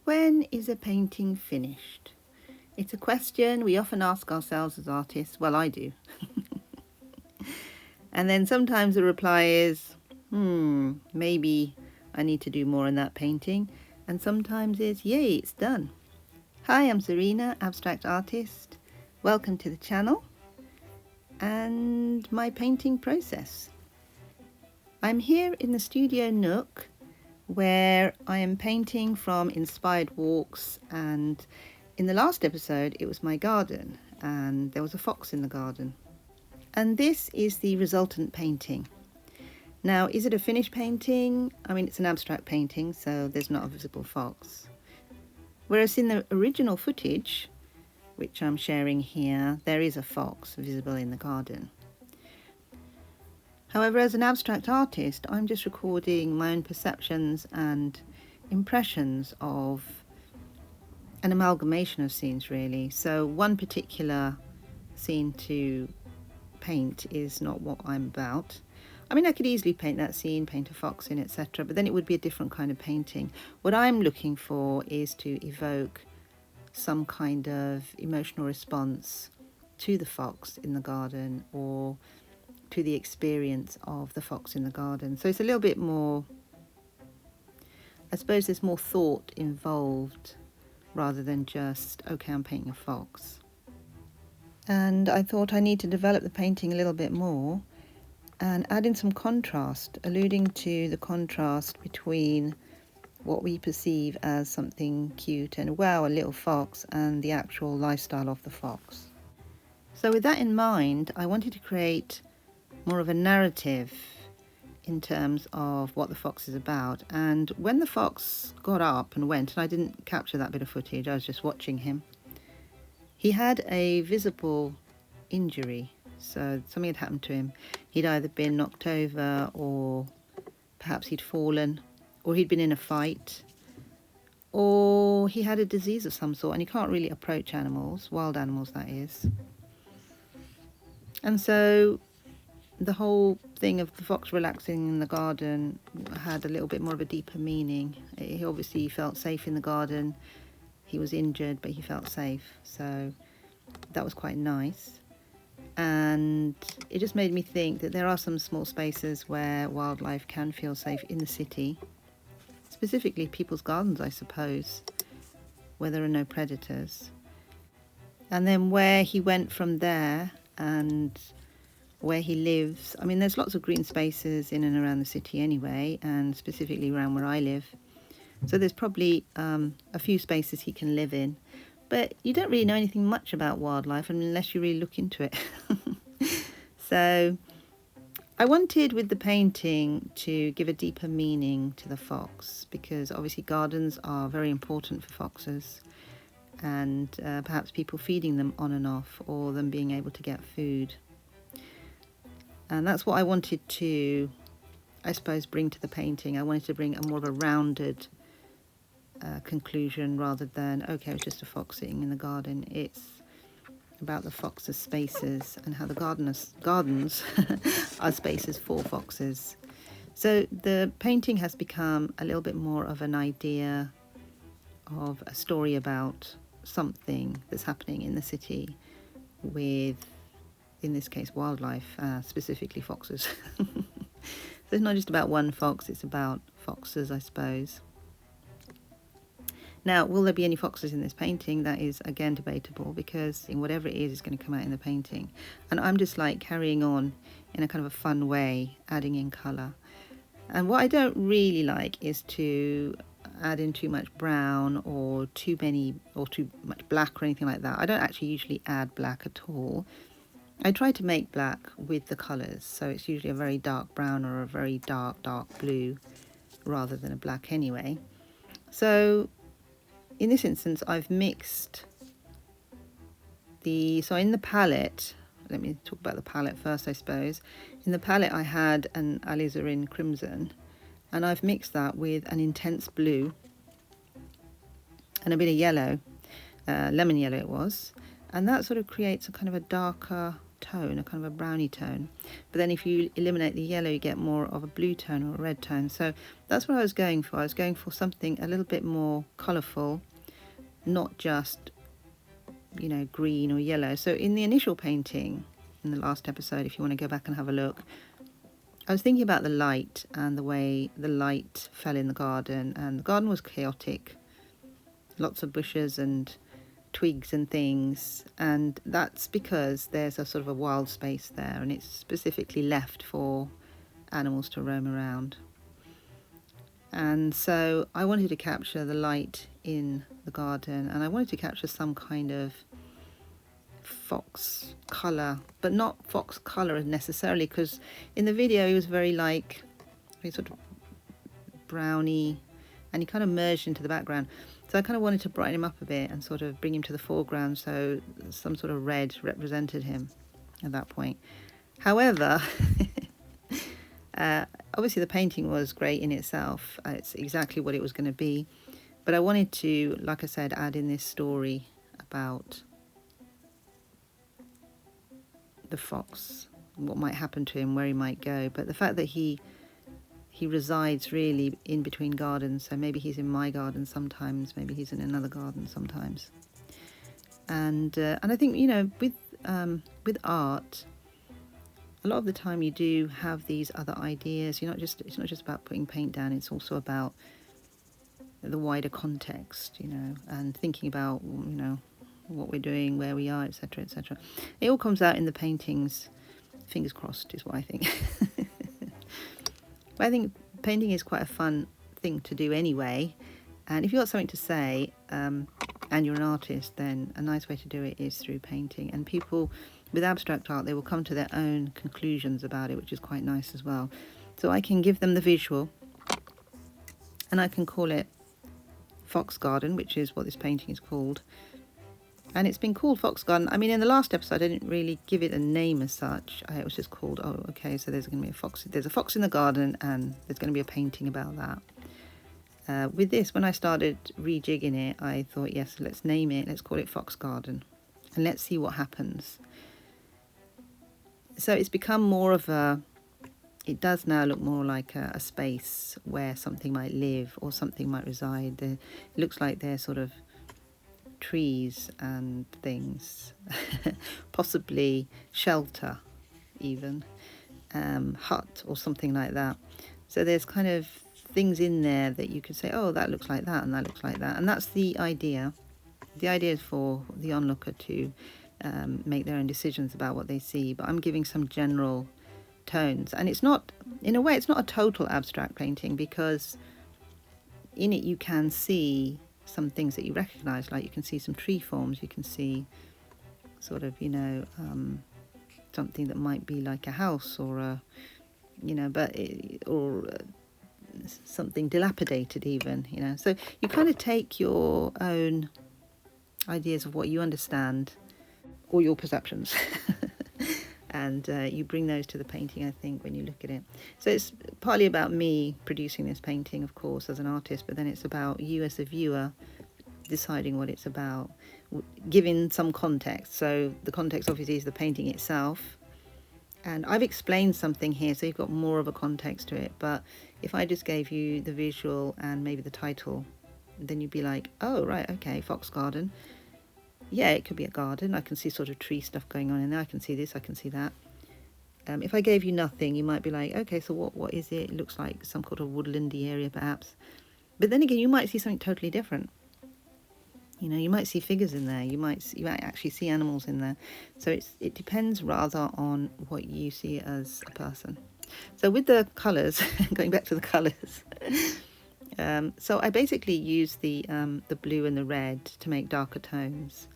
When is a painting finished? It's a question we often ask ourselves as artists. Well, I do. And then sometimes the reply is, maybe I need to do more in that painting. And sometimes it's, yay, it's done. Hi, I'm Serena, abstract artist. Welcome to the channel and my painting process. I'm here in the studio nook where I am painting from inspired walks, and in the last episode it was my garden and there was a fox in the garden. And this is the resultant painting. Now, is it a finished painting? I mean, it's an abstract painting, so there's not a visible fox. Whereas in the original footage, which I'm sharing here, there is a fox visible in the garden. However, as an abstract artist, I'm just recording my own perceptions and impressions of an amalgamation of scenes, really. So one particular scene to paint is not what I'm about. I mean, I could easily paint that scene, paint a fox in, etc., but then it would be a different kind of painting. What I'm looking for is to evoke some kind of emotional response to the fox in the garden, or to the experience of the fox in the garden. So it's a little bit more, I suppose there's more thought involved rather than just, okay, I'm painting a fox. And I thought I need to develop the painting a little bit more and add in some contrast, alluding to the contrast between what we perceive as something cute and, wow, a little fox, and the actual lifestyle of the fox. So with that in mind, I wanted to create more of a narrative in terms of what the fox is about. And when the fox got up and went, and I didn't capture that bit of footage, I was just watching him, he had a visible injury. So something had happened to him. He'd either been knocked over, or perhaps he'd fallen, or he'd been in a fight, or he had a disease of some sort. And you can't really approach animals, wild animals that is. And so the whole thing of the fox relaxing in the garden had a little bit more of a deeper meaning. He obviously felt safe in the garden. He was injured, but he felt safe. So that was quite nice. And it just made me think that there are some small spaces where wildlife can feel safe in the city, specifically people's gardens, I suppose, where there are no predators. And then where he went from there and where he lives, I mean, there's lots of green spaces in and around the city anyway, and specifically around where I live. So there's probably a few spaces he can live in. But you don't really know anything much about wildlife unless you really look into it. So I wanted with the painting to give a deeper meaning to the fox, because obviously gardens are very important for foxes, and perhaps people feeding them on and off, or them being able to get food. And that's what I wanted to, I suppose, bring to the painting. I wanted to bring a more of a rounded conclusion, rather than, okay, it's just a fox sitting in the garden. It's about the fox's spaces and how the gardens are spaces for foxes. So the painting has become a little bit more of an idea of a story about something that's happening in the city with, in this case, wildlife, specifically foxes. So it's not just about one fox, it's about foxes, I suppose. Now, will there be any foxes in this painting? That is, again, debatable, because in whatever it is going to come out in the painting. And I'm just like carrying on in a kind of a fun way, adding in colour. And what I don't really like is to add in too much brown, or too much black, or anything like that. I don't actually usually add black at all. I try to make black with the colours, so it's usually a very dark brown or a very dark blue, rather than a black anyway. So in this instance, I've mixed so in the palette, let me talk about the palette first, I suppose. In the palette I had an alizarin crimson, and I've mixed that with an intense blue and a bit of yellow, lemon yellow it was, and that sort of creates a kind of a darker tone, a kind of a browny tone. But then if you eliminate the yellow, you get more of a blue tone or a red tone. So that's what I was going for. I was going for something a little bit more colourful, not just, you know, green or yellow. So in the initial painting, in the last episode, if you want to go back and have a look, I was thinking about the light and the way the light fell in the garden, and the garden was chaotic, lots of bushes and twigs and things, and that's because there's a sort of a wild space there, and it's specifically left for animals to roam around. And so I wanted to capture the light in the garden, and I wanted to capture some kind of fox colour, but not fox colour necessarily, because in the video he was very sort of browny, and he kind of merged into the background. So I kind of wanted to brighten him up a bit and sort of bring him to the foreground, so some sort of red represented him at that point. However, obviously the painting was great in itself. It's exactly what it was going to be. But I wanted to, like I said, add in this story about the fox, what might happen to him, where he might go. But the fact that he resides really in between gardens, so maybe he's in my garden sometimes, maybe he's in another garden sometimes. And I think, you know, with art, a lot of the time you do have these other ideas. It's not just about putting paint down, it's also about the wider context, you know, and thinking about, you know, what we're doing, where we are, etc., etc. It all comes out in the paintings, fingers crossed, is what I think. But I think painting is quite a fun thing to do anyway, and if you've got something to say and you're an artist, then a nice way to do it is through painting. And people with abstract art, they will come to their own conclusions about it, which is quite nice as well. So I can give them the visual, and I can call it Fox Garden, which is what this painting is called. And it's been called Fox Garden. I mean, in the last episode, I didn't really give it a name as such. It was just called, oh, okay, so there's going to be a fox. There's a fox in the garden, and there's going to be a painting about that. With this, when I started rejigging it, I thought, yes, let's name it. Let's call it Fox Garden, and let's see what happens. So it's become more of a, it does now look more like a space where something might live or something might reside. It looks like they're sort of trees and things, possibly shelter even, hut or something like that. So there's kind of things in there that you could say, oh, that looks like that and that looks like that. And that's the idea. The idea is for the onlooker to make their own decisions about what they see, but I'm giving some general tones. And it's not, in a way, it's not a total abstract painting, because in it you can see some things that you recognize, like you can see some tree forms, you can see sort of, you know, something that might be like a house or a, you know, something dilapidated even, you know. So you kind of take your own ideas of what you understand, or your perceptions, and you bring those to the painting, I think, when you look at it. So it's partly about me producing this painting, of course, as an artist, but then it's about you as a viewer deciding what it's about, giving some context. So the context obviously is the painting itself, and I've explained something here, so you've got more of a context to it. But if I just gave you the visual and maybe the title, then you'd be like, oh, right, okay, Fox Garden. Yeah, it could be a garden. I can see sort of tree stuff going on in there. I can see this, I can see that. If I gave you nothing, you might be like, okay, so what is it? It looks like some sort of woodlandy area, perhaps. But then again, you might see something totally different. You know, you might see figures in there. You might actually see animals in there. So it depends rather on what you see as a person. So with the colours, going back to the colours, so I basically used the blue and the red to make darker tones,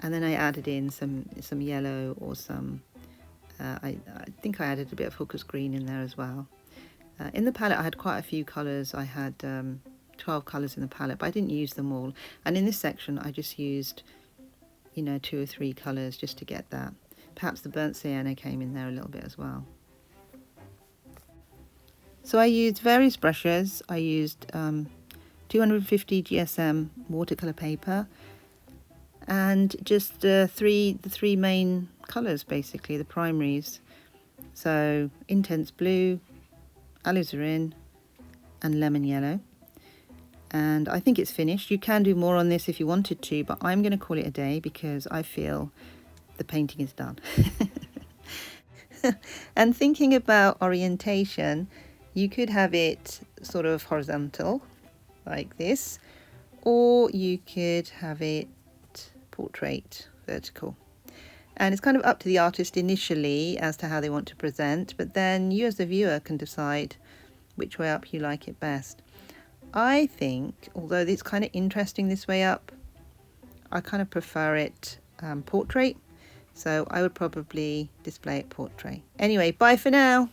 and then I added in some yellow or some. I think I added a bit of hooker's green in there as well. In the palette, I had quite a few colours. I had 12 colours in the palette, but I didn't use them all. And in this section, I just used, you know, 2 or 3 colours just to get that. Perhaps the burnt sienna came in there a little bit as well. So I used various brushes. I used 250 GSM watercolour paper, and just the three main colours basically, the primaries. So intense blue, alizarin and lemon yellow. And I think it's finished. You can do more on this if you wanted to, but I'm going to call it a day because I feel the painting is done. And thinking about orientation, you could have it sort of horizontal like this, or you could have it portrait vertical. And it's kind of up to the artist initially as to how they want to present, but then you as the viewer can decide which way up you like it best. I think, although it's kind of interesting this way up, I kind of prefer it portrait, so I would probably display it portrait. Anyway, bye for now.